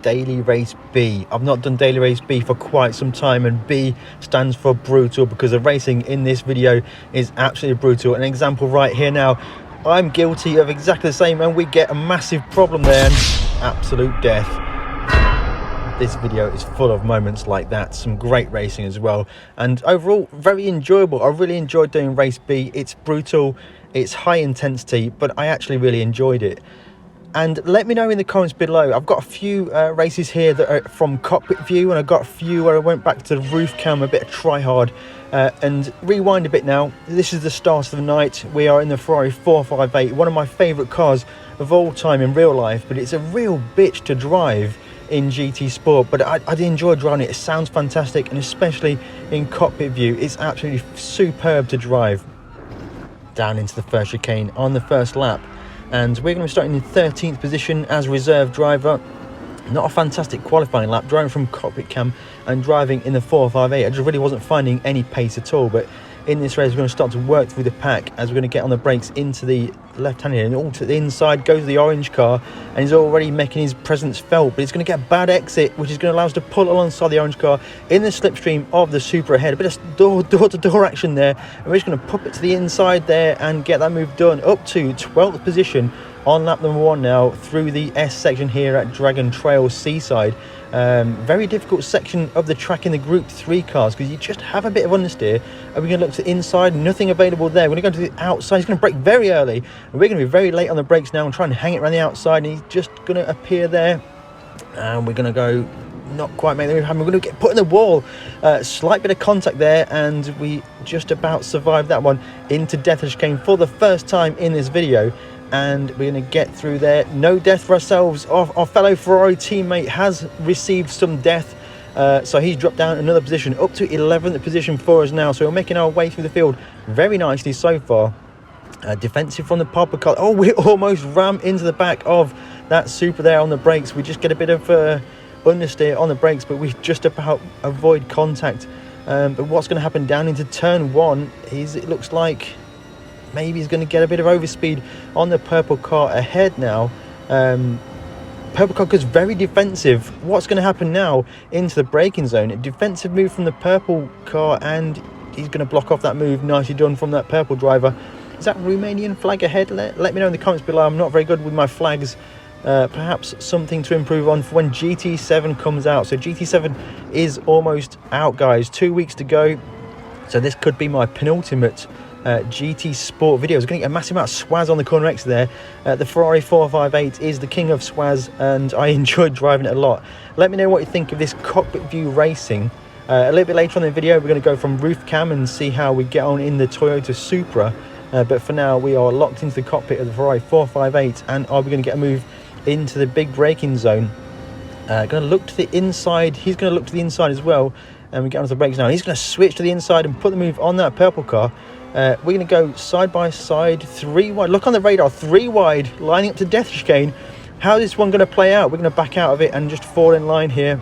Daily Race B. I've not done Daily Race B for quite some time, and B stands for brutal, because the racing in this video is absolutely brutal. An example right here now, I'm guilty of exactly the same, and we get a massive problem there and absolute death. This video is full of moments like that, some great racing as well, and overall very enjoyable. I really enjoyed doing Race B. It's brutal, it's high intensity, but I actually really enjoyed it. And let me know in the comments below. I've got a few races here that are from Cockpit View, and I've got a few where I went back to the roof cam, a bit of try hard, and rewind a bit now. This is the start of the night. We are in the Ferrari 458, one of my favourite cars of all time in real life, but it's a real bitch to drive in GT Sport, but I did enjoy driving it. It sounds fantastic, and especially in Cockpit View, it's absolutely superb to drive. Down into the first chicane on the first lap, and we're going to be starting in 13th position as reserve driver. Not a fantastic qualifying lap, driving from cockpit cam and driving in the 458. I just really wasn't finding any pace at all, but in this race we're going to start to work through the pack as we're going to get on the brakes into the left-hand here, and all to the inside goes the orange car, and he's already making his presence felt, but he's going to get a bad exit, which is going to allow us to pull alongside the orange car in the slipstream of the Supra ahead. A bit of door-to-door action there, and we're just going to pop it to the inside there and get that move done up to 12th position on lap number 1 now through the S section here at Dragon Trail Seaside. Very difficult section of the track in the Group 3 cars, because you just have a bit of understeer. And we're going to look to the inside, nothing available there. We're going to go to the outside. He's going to brake very early, and we're going to be very late on the brakes now and try and hang it around the outside, and he's just going to appear there, and we're going to go not quite make the move happen. We're going to get put in the wall, slight bit of contact there, and we just about survived that one into death chicane for the first time in this video. And we're going to get through there. No death for ourselves. Our fellow Ferrari teammate has received some death, so he's dropped down another position, up to 11th position for us now. So we're making our way through the field very nicely so far. Defensive from the purple car. Oh, we almost ram into the back of that Supra there on the brakes. We just get a bit of understeer on the brakes, but we just about avoid contact. But what's going to happen down into turn 1 is, it looks like maybe he's going to get a bit of overspeed on the purple car ahead now. Purple car goes very defensive. What's going to happen now into the braking zone? A defensive move from the purple car, and he's going to block off that move. Nicely done from that purple driver. Is that Romanian flag ahead? Let me know in the comments below. I'm not very good with my flags. Perhaps something to improve on for when GT7 comes out. So GT7 is almost out, guys. 2 weeks to go. So this could be my penultimate GT Sport videos. Going to get a massive amount of swaz on the corner exit there. The Ferrari 458 is the king of swaz, and I enjoyed driving it a lot. Let me know what you think of this Cockpit View racing. A little bit later on in the video we're going to go from roof cam and see how we get on in the Toyota Supra, but for now we are locked into the cockpit of the Ferrari 458, and are we going to get a move into the big braking zone? Going to look to the inside. He's going to look to the inside as well, and we get onto the brakes now. He's going to switch to the inside and put the move on that purple car. We're going to go side by side, 3 wide. Look on the radar, 3 wide, lining up to death chicane. How is this one going to play out? We're going to back out of it and just fall in line here.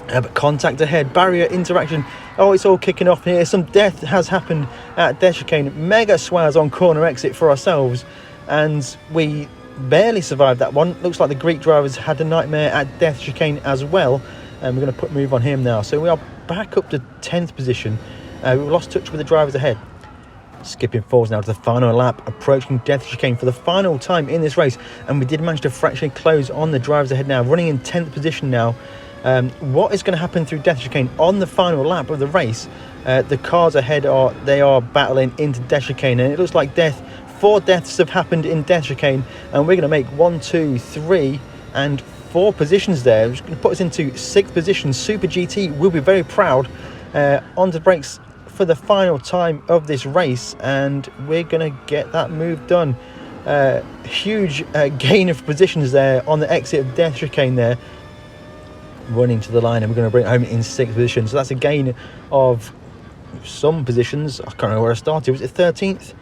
But contact ahead, barrier interaction. Oh, it's all kicking off here. Some death has happened at death chicane. Mega swaz on corner exit for ourselves, and we barely survived that one. Looks like the Greek drivers had a nightmare at death chicane as well, and we're going to put move on him now. So we are back up to 10th position. We lost touch with the drivers ahead. Skipping forwards now to the final lap, approaching death chicane for the final time in this race, and we did manage to fractionally close on the drivers ahead now, running in 10th position now. What is going to happen through death chicane on the final lap of the race? The cars ahead are battling into death chicane, and it looks like 4 deaths have happened in death chicane, and we're going to make 1, 2, 3 and 4 positions there, which is going to put us into 6th position. Super GT will be very proud. Onto the brakes for the final time of this race, and we're going to get that move done. Huge gain of positions there on the exit of death chicane there, running to the line, and we're going to bring it home in 6th position. So that's a gain of some positions. I can't remember where I started. Was it 13th?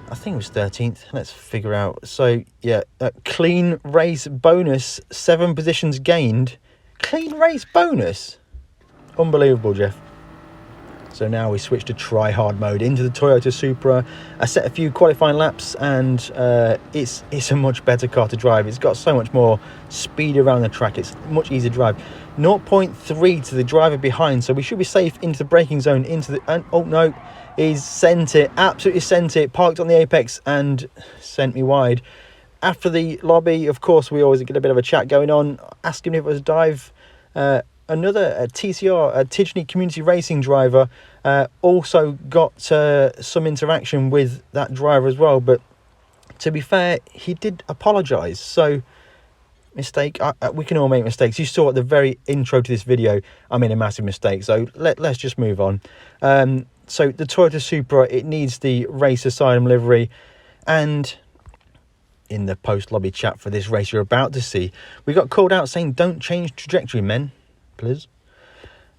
I think it was 13th. Let's figure out. So yeah, clean race bonus, 7 positions gained. Clean race bonus, unbelievable, Jeff. So now we switch to try hard mode into the Toyota Supra. I set a few qualifying laps, and it's a much better car to drive. It's got so much more speed around the track. It's much easier to drive. 0.3 to the driver behind, so we should be safe into the braking zone. Oh no, he's sent it, absolutely sent it, parked on the apex and sent me wide. After the lobby, of course, we always get a bit of a chat going on, asking if it was a dive. Another TCR, a Tidgeney Community Racing driver, also got some interaction with that driver as well. But to be fair, he did apologise. So, mistake. We can all make mistakes. You saw at the very intro to this video, I made a massive mistake. So let's just move on. So the Toyota Supra, it needs the Race Asylum livery, and in the post-lobby chat for this race you're about to see, we got called out saying, "Don't change trajectory, men, please."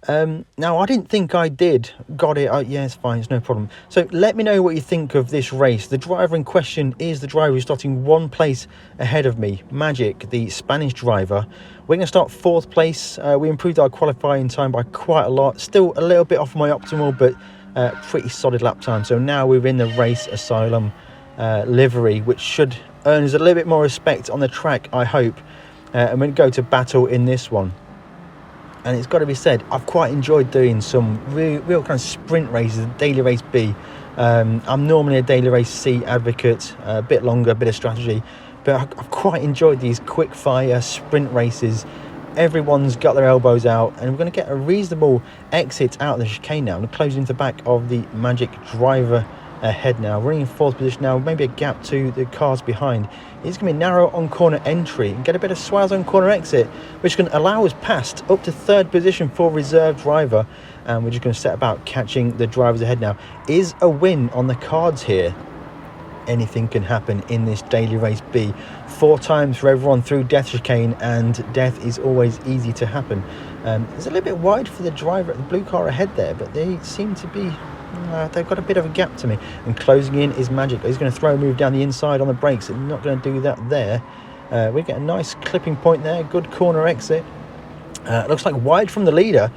Now, I didn't think I did. Got it. Yeah, it's fine. It's no problem. So let me know what you think of this race. The driver in question is the driver who's starting one place ahead of me, Magic, the Spanish driver. We're going to start 4th place. We improved our qualifying time by quite a lot. Still a little bit off my optimal, but pretty solid lap time. So now we're in the Race Asylum livery, which should earn us a little bit more respect on the track, I hope. And we're going to go to battle in this one. And it's got to be said, I've quite enjoyed doing some real kind of sprint races, daily race B. I'm normally a daily race C advocate, a bit longer, a bit of strategy, but I've quite enjoyed these quick fire sprint races. Everyone's got their elbows out, and we're going to get a reasonable exit out of the chicane now. I'm closing into the back of the Magic driver ahead now, running in 4th position now, maybe a gap to the cars behind. It's going to be narrow on corner entry and get a bit of swells on corner exit, which can allow us past up to 3rd position for reserve driver, and we're just going to set about catching the drivers ahead now. Is a win on the cards here? Anything can happen in this daily race B. 4 times for everyone through death chicane, and death is always easy to happen. It's a little bit wide for the driver at the blue car ahead there, but they seem to be they've got a bit of a gap to me. And closing in is Magic. He's going to throw a move down the inside on the brakes. They're not going to do that there. We get a nice clipping point there. Good corner exit. Looks like wide from the leader,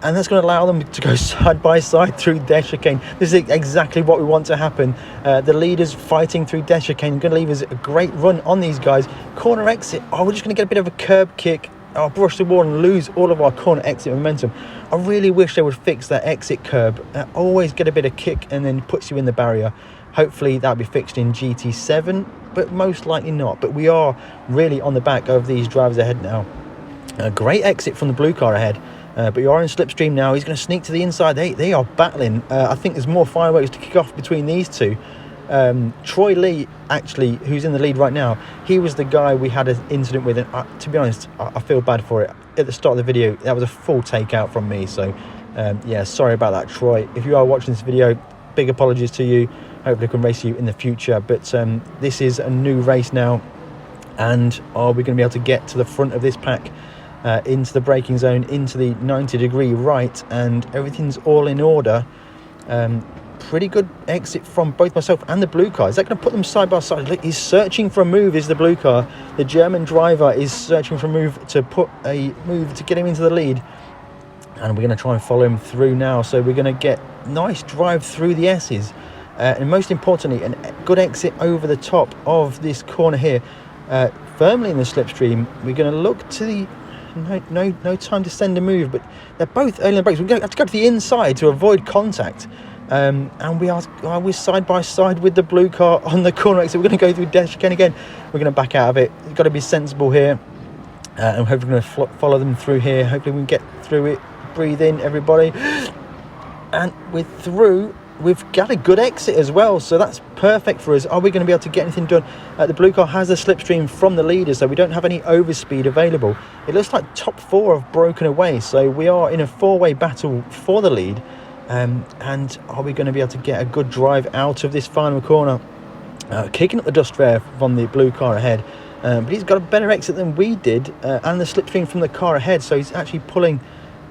and that's going to allow them to go side by side through death chicane. This is exactly what we want to happen. The leaders fighting through death chicane, going to leave us a great run on these guys. Corner exit. Oh, we're just going to get a bit of a curb kick. I'll brush the wall and lose all of our corner exit momentum. I really wish they would fix that exit curb. Always get a bit of kick and then puts you in the barrier. Hopefully that'll be fixed in GT7, but most likely not. But we are really on the back of these drivers ahead now. A great exit from the blue car ahead, but you are in slipstream now. He's going to sneak to the inside. They are battling. I think there's more fireworks to kick off between these two. Troy Lee, actually, who's in the lead right now, he was the guy we had an incident with, and to be honest, I feel bad for it. At the start of the video, that was a full takeout from me, so yeah, sorry about that, Troy. If you are watching this video, big apologies to you. Hopefully I can race you in the future, but this is a new race now, and are we going to be able to get to the front of this pack, into the braking zone, into the 90-degree right, and everything's all in order. Pretty good exit from both myself and the blue car. Is that going to put them side by side? Look, he's searching for a move, is the blue car. The German driver is searching for a move to get him into the lead, and we're going to try and follow him through now. So we're going to get nice drive through the S's, and most importantly, a good exit over the top of this corner here, firmly in the slipstream. We're going to look to the no time to send a move, but they're both early on the brakes. We're going to have to go to the inside to avoid contact. And we're side by side with the blue car on the corner exit. We're going to go through death chicane again. We're going to back out of it. You've got to be sensible here, and hopefully we're going to follow them through here. Hopefully we can get through it. Breathe in, everybody, and we're through. We've got a good exit as well, so that's perfect for us. Are we going to be able to get anything done? The blue car has a slipstream from the leader, so we don't have any overspeed available. It looks like top 4 have broken away, so we are in a 4-way battle for the lead. And are we going to be able to get a good drive out of this final corner? Kicking up the dust there from the blue car ahead, but he's got a better exit than we did, and the slipstream from the car ahead, so he's actually pulling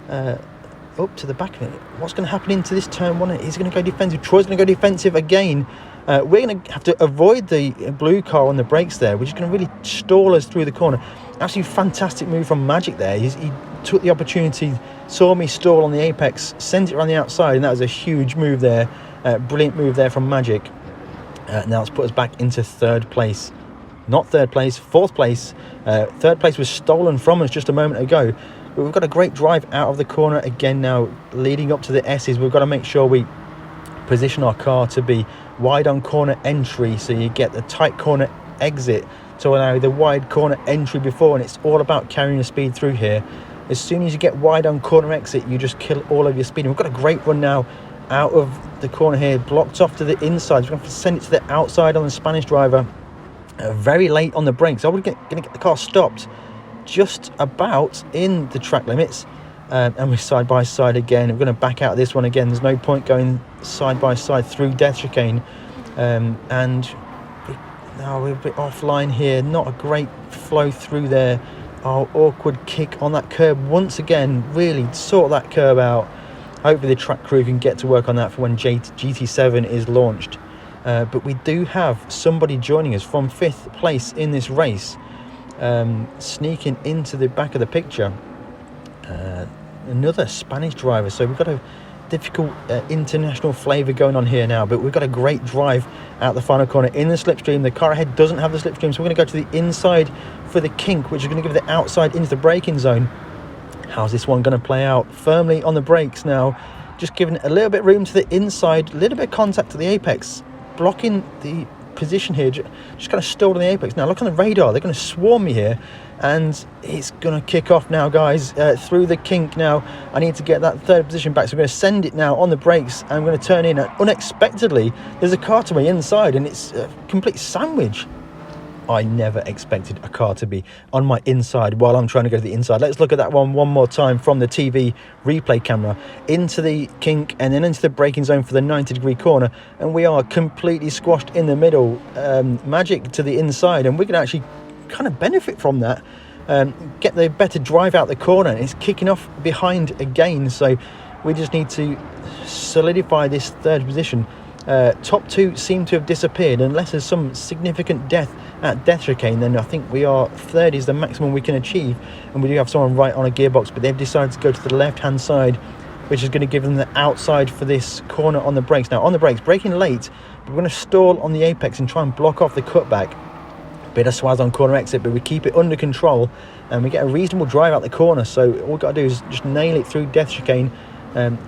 up to the back of it. What's going to happen into this turn 1? He's going to go defensive. Troy's going to go defensive again. We're going to have to avoid the blue car on the brakes there, which is going to really stall us through the corner. Absolutely fantastic move from Magic there. He took the opportunity, saw me stall on the apex, sent it around the outside, and that was a huge move there. Brilliant move there from Magic. Now it's put us back into third place. Not third place, fourth place. Third place was stolen from us just a moment ago. But we've got a great drive out of the corner again now, leading up to the S's. We've got to make sure we position our car to be wide on corner entry, so you get the tight corner exit to allow the wide corner entry before, and it's all about carrying the speed through here. As soon as you get wide on corner exit, you just kill all of your speed. And we've got a great run now out of the corner here, blocked off to the inside. We're going to have to send it to the outside on the Spanish driver. Very late on the brakes. I was going to get the car stopped just about in the track limits, and we're side by side again. We're going to back out of this one again. There's no point going side by side through death chicane, and now we're a bit offline here. Not a great flow through there. Our awkward kick on that curb once again. Really sort that curb out. Hopefully the track crew can get to work on that for when GT7 is launched. But we do have somebody joining us from 5th place in this race, sneaking into the back of the picture. Another Spanish driver. So we've got a difficult international flavour going on here now, but we've got a great drive out the final corner in the slipstream. The car ahead doesn't have the slipstream, so we're going to go to the inside for the kink, which is going to give the outside into the braking zone. How's this one going to play out? Firmly on the brakes now, just giving a little bit room to the inside, a little bit of contact to the apex, blocking the position here, just kind of stalled on the apex. Now look on the radar, they're going to swarm me here, and it's going to kick off now, guys, through the kink. Now I need to get that third position back, so I'm going to send it now on the brakes, and I'm going to turn in, and unexpectedly there's a car to my inside, and it's a complete sandwich. I never expected a car to be on my inside while I'm trying to go to the inside. Let's look at that one more time from the TV replay camera. Into the kink and then into the braking zone for the 90-degree corner, and we are completely squashed in the middle. Magic to the inside, and we can actually kind of benefit from that. Get the better drive out the corner, and it's kicking off behind again, so we just need to solidify this third position. Top two seem to have disappeared, unless there's some significant death at death chicane. Then I think we are third is the maximum we can achieve, and we do have someone right on a gearbox, but they've decided to go to the left hand side, which is going to give them the outside for this corner on the brakes. Now on the brakes, braking late, but we're going to stall on the apex and try and block off the cutback. Bit of swaz on corner exit, but we keep it under control and we get a reasonable drive out the corner. So all we've got to do is just nail it through death chicane,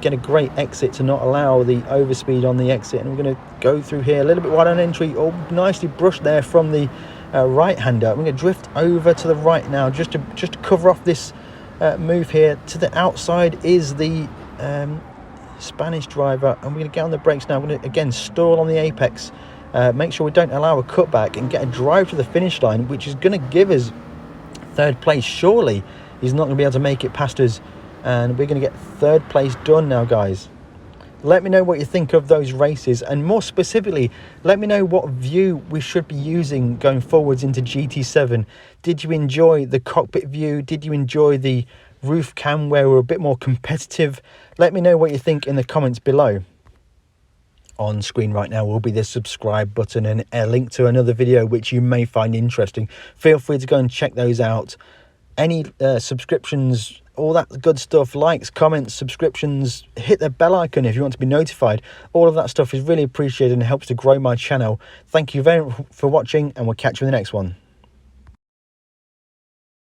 get a great exit to not allow the overspeed on the exit, and we're going to go through here a little bit wide on entry. All nicely brushed there from the right hander. We're going to drift over to the right now just to cover off this move here. To the outside is the Spanish driver, and we're going to get on the brakes now. We're going to again stall on the apex, make sure we don't allow a cutback, and get a drive to the finish line, which is going to give us third place. Surely he's not going to be able to make it past us, and we're going to get third place done now, guys. Let me know what you think of those races, and more specifically, let me know what view we should be using going forwards into GT7. Did you enjoy the cockpit view? Did you enjoy the roof cam where we're a bit more competitive? Let me know what you think in the comments below. On screen right now will be the subscribe button and a link to another video which you may find interesting. Feel free to go and check those out. Any subscriptions, all that good stuff, likes, comments, subscriptions, hit the bell icon if you want to be notified. All of that stuff is really appreciated and helps to grow my channel. Thank you very much for watching, and we'll catch you in the next one.